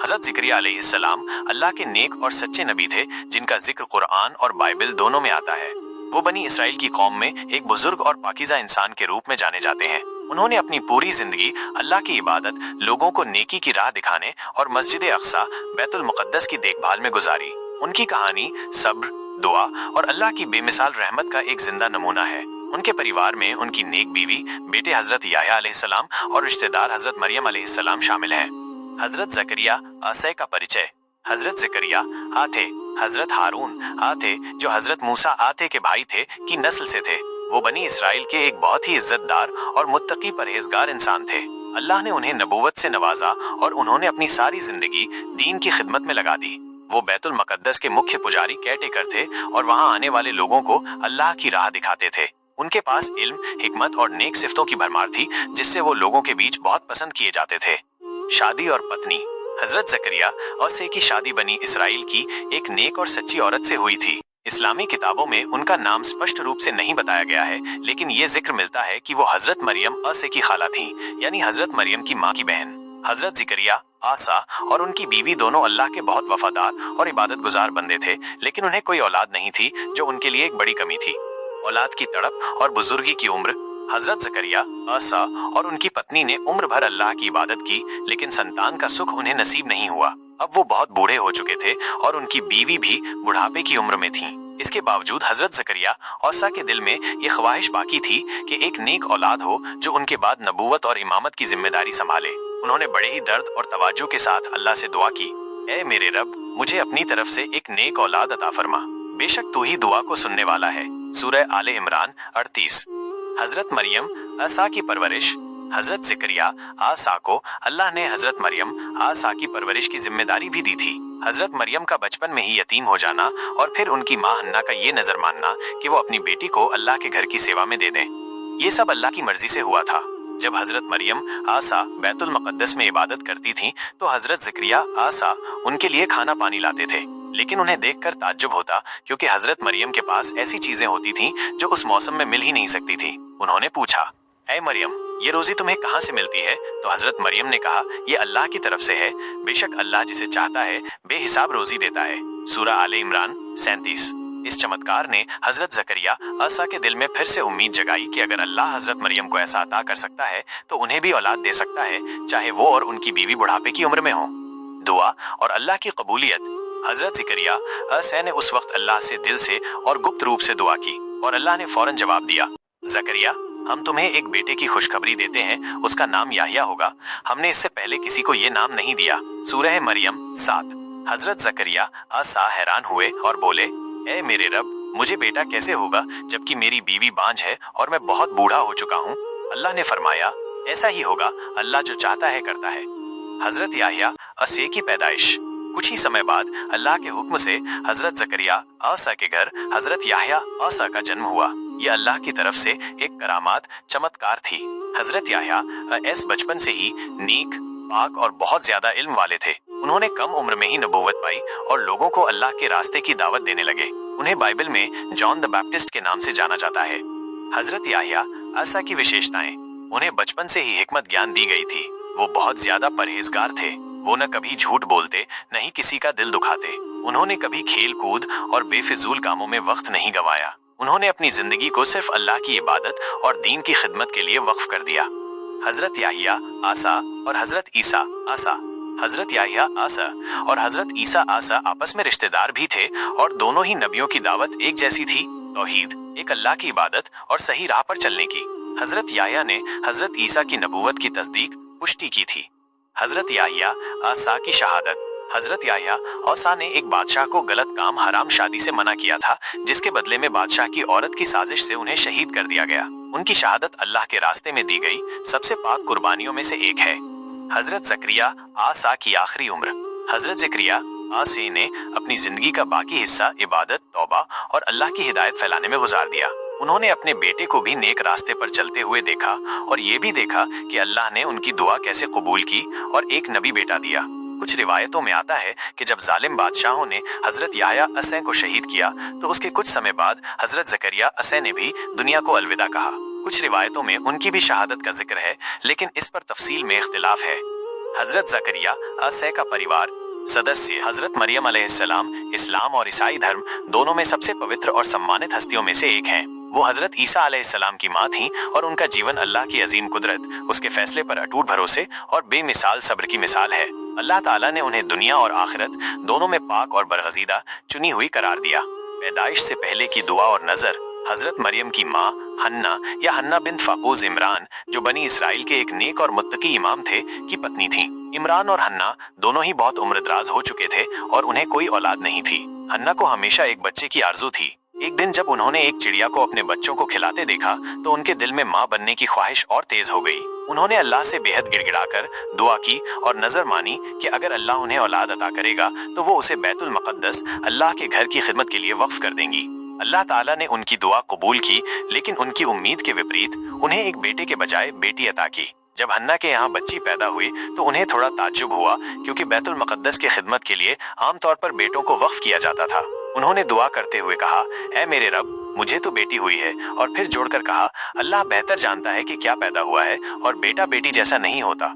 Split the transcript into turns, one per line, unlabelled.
हजरत ज़करिया अलैहिस्सलाम अल्लाह के नेक और सच्चे नबी थे, जिनका जिक्र कुरान और बाइबल दोनों में आता है। वो बनी इसराइल की कौम में एक बुजुर्ग और पाकीज़ा इंसान के रूप में जाने जाते हैं। उन्होंने अपनी पूरी जिंदगी अल्लाह की इबादत, लोगों को नेकी की राह दिखाने और मस्जिद अक्सा बैतुल मुक़द्दस की देखभाल में गुजारी। उनकी कहानी सब्र, दुआ और अल्लाह की बेमिसाल रहमत का एक जिंदा नमूना है। उनके परिवार में उनकी नेक बीवी, बेटे हजरत याह्या अलैहिस्सलाम और रिश्तेदार हजरत मरियम अलैहिस्सलाम शामिल हैं। हजरत ज़करिया आसै का परिचय। हजरत ज़करिया आथे, हजरत हारून आथे जो हजरत मूसा आथे के भाई थे की नस्ल से थे। वो बनी इसराइल के एक बहुत ही इज्जतदार और मुत्तकी परहेजगार इंसान थे। अल्लाह ने उन्हें नबूवत से नवाजा और उन्होंने अपनी सारी जिंदगी दीन की खिदमत में लगा दी। वो बैतुल मुक़द्दस के मुख्य पुजारी केयरटेकर थे और वहाँ आने वाले लोगों को अल्लाह की राह दिखाते थे। उनके पास इल्म, हिकमत और नेक सिफ्तों की भरमार थी, जिससे वो लोगों के बीच बहुत पसंद किए जाते थे। शादी और पत्नी। हजरत ज़करिया औसे की शादी बनी इसराइल की एक नेक और सच्ची औरत से हुई थी। इस्लामी किताबों में उनका नाम स्पष्ट रूप से नहीं बताया गया है, लेकिन ये जिक्र मिलता है कि वो हजरत मरियम औसे की खाला थी, यानी हजरत मरियम की माँ की बहन। हजरत ज़करिया आसा और उनकी बीवी दोनों अल्लाह के बहुत वफादार और इबादत गुजार बंदे थे, लेकिन उन्हें कोई औलाद नहीं थी, जो उनके लिए एक बड़ी कमी थी। औलाद की तड़प और बुजुर्गी की उम्र। हजरत ज़करिया आसा और उनकी पत्नी ने उम्र भर अल्लाह की इबादत की, लेकिन संतान का सुख उन्हें नसीब नहीं हुआ। अब वो बहुत बूढ़े हो चुके थे और उनकी बीवी भी बुढ़ापे की उम्र में थी। इसके बावजूद हजरत ज़करिया औसा के दिल में ये ख्वाहिश बाकी थी कि एक नेक औलाद हो जो उनके बाद नबूवत और इमामत की जिम्मेदारी संभाले। उन्होंने बड़े ही दर्द और तवज्जो के साथ अल्लाह से दुआ की, ऐ मेरे रब, मुझे अपनी तरफ से एक नेक औलाद अता फरमा, बेशक तू ही दुआ को सुनने वाला है। सूरह आले इमरान 38। हजरत मरियम आसा की परवरिश। हजरत ज़करिया आसा को अल्लाह ने हजरत मरियम आसा की परवरिश की जिम्मेदारी भी दी थी। हजरत मरियम का बचपन में ही यतीम हो जाना और फिर उनकी माँ हन्ना का ये नजर मानना कि वो अपनी बेटी को अल्लाह के घर की सेवा में दे दें, ये सब अल्लाह की मर्जी से हुआ था। जब हजरत मरियम आसा बैतुल मुक़द्दस में इबादत करती थीं, तो हजरत ज़करिया आसा उनके लिए खाना पानी लाते थे, लेकिन उन्हें देखकर ताज्जुब होता, क्योंकि हजरत मरियम के पास ऐसी चीजें होती थीं जो उस मौसम में मिल ही नहीं सकती थी। उन्होंने पूछा, ऐ मरियम, ये रोजी तुम्हें कहाँ से मिलती है? तो हजरत मरियम ने कहा, ये अल्लाह की तरफ से है, बेशक अल्लाह जिसे चाहता है बेहिसाब रोजी देता है। सूरह आले इमरान 37। इस चमत्कार ने हजरत ज़करिया आसा के दिल में फिर से उम्मीद जगाई कि अगर अल्लाह हजरत मरियम को ऐसा अता कर सकता है तो उन्हें भी औलाद दे सकता है, चाहे वो और उनकी बीवी बुढ़ापे की उम्र में हो। दुआ और अल्लाह की कबूलियत। हजरत ज़करिया आसा ने उस वक्त अल्लाह से दिल से और गुप्त रूप से दुआ की और अल्लाह ने फौरन जवाब दिया, ज़करिया, हम तुम्हें एक बेटे की खुशखबरी देते हैं, उसका नाम याह्या होगा। हमने इससे पहले किसी को ये नाम नहीं दिया। सूरह मरियम 7। हजरत ज़करिया आसा हैरान हुए और बोले, ऐ मेरे रब, मुझे बेटा कैसे होगा जबकि मेरी बीवी बांझ है और मैं बहुत बूढ़ा हो चुका हूँ? अल्लाह ने फरमाया, ऐसा ही होगा, अल्लाह जो चाहता है करता है। हजरत याह्या आसा की पैदाइश। कुछ ही समय बाद अल्लाह के हुक्म से हजरत ज़करिया आसा के घर हजरत याह्या आसा का जन्म हुआ। ये अल्लाह की तरफ से एक करामात चमत्कार थी। हजरत याह्या ऐस बचपन से ही नेक, पाक और बहुत ज्यादा इल्म वाले थे। उन्होंने कम उम्र में ही नबूवत पाई और लोगों को अल्लाह के रास्ते की दावत देने लगे। उन्हें बाइबल में जॉन द बैप्टिस्ट के नाम से जाना जाता है। हजरत याह्या आसा की विशेषताएं। उन्हें बचपन से ही हिकमत ज्ञान दी गई थी। वो बहुत ज्यादा परहेजगार थे। वो न कभी झूठ बोलते, न ही किसी का दिल दुखाते। उन्होंने कभी खेल कूद और बेफिजूल कामों में वक्त नहीं गंवाया। उन्होंने अपनी जिंदगी को सिर्फ अल्लाह की इबादत और दीन की खिदमत के लिए वक्फ कर दिया। हजरत याह्या आसा और हजरत ईसा आसा। हजरत याह्या आसा और हजरत ईसा आसा आपस में रिश्तेदार भी थे और दोनों ही नबियों की दावत एक जैसी थी, तौहीद, एक अल्लाह की इबादत और सही राह पर चलने की। हजरत याह्या ने हजरत ईसा की नबूवत की तस्दीक पुष्टि की थी। हजरत याह्या आसा की शहादत। हजरत याह्या आसा ने एक बादशाह को गलत काम हराम शादी से मना किया था, जिसके बदले में बादशाह की औरत की साजिश से उन्हें शहीद कर दिया गया। उनकी शहादत अल्लाह के रास्ते में दी गई सबसे पाक कुर्बानियों में से एक है। हजरत ज़करिया आसा की आखिरी उम्र। हजरत ज़करिया आसा ने अपनी जिंदगी का बाकी हिस्सा इबादत, तौबा और अल्लाह की हिदायत फैलाने में गुजार दिया। उन्होंने अपने बेटे को भी नेक रास्ते पर चलते हुए देखा और ये भी देखा कि अल्लाह ने उनकी दुआ कैसे कबूल की और एक नबी बेटा दिया। कुछ रिवायतों में आता है कि जब जालिम बादशाहों ने हजरत याह्या आसा को शहीद किया तो उसके कुछ समय बाद हजरत ज़करिया आसा ने भी दुनिया को अलविदा कहा। कुछ रिवायतों में उनकी भी शहादत का जिक्र है, लेकिन इस पर तफसील में इख्तिलाफ है। हजरत जकरिया असै का परिवार सदस्य हजरत मरियम अलैहिस्सलाम इस्लाम और ईसाई धर्म दोनों में सबसे पवित्र और सम्मानित हस्तियों में से एक हैं। वो हजरत ईसा अलैहिस्सलाम की माँ थीं और उनका जीवन अल्लाह की अजीम कुदरत, उसके फैसले पर अटूट भरोसे और बेमिसाल सब्र की मिसाल है। अल्लाह ताला ने उन्हें दुनिया और आखिरत दोनों में पाक और बरगजीदा चुनी हुई करार दिया। पैदाइश से पहले की दुआ और नजर हजरत मरियम की माँ हन्ना या हन्ना बिन फाकूज इमरान, जो बनी इसराइल के एक नेक और मुत्तकी इमाम थे, की पत्नी थी। इमरान और हन्ना दोनों ही बहुत उम्रदराज हो चुके थे और उन्हें कोई औलाद नहीं थी। हन्ना को हमेशा एक बच्चे की आरजू थी। एक दिन जब उन्होंने एक चिड़िया को अपने बच्चों को खिलाते देखा तो उनके दिल में माँ बनने की ख्वाहिश और तेज हो गई। उन्होंने अल्लाह से बेहद गिड़गिड़ाकर दुआ की और नजर मानी कि अगर अल्लाह उन्हें औलाद अता करेगा तो वो उसे बैतुल मुक़द्दस, अल्लाह के घर की खिदमत के लिए वक्फ कर देंगी। अल्लाह ताला ने उनकी दुआ कबूल की, लेकिन उनकी उम्मीद के विपरीत उन्हें एक बेटे के बजाय बेटी अता की। जब हन्ना के यहाँ बच्ची पैदा हुई तो उन्हें थोड़ा ताज्जुब हुआ, क्योंकि बैतुल मुक़द्दस की खिदमत के लिए आमतौर पर बेटों को वक्फ किया जाता था। उन्होंने दुआ करते हुए कहा, ऐ मेरे रब, मुझे तो बेटी हुई है। और फिर जोड़कर कहा, अल्लाह बेहतर जानता है कि क्या पैदा हुआ है और बेटा बेटी जैसा नहीं होता।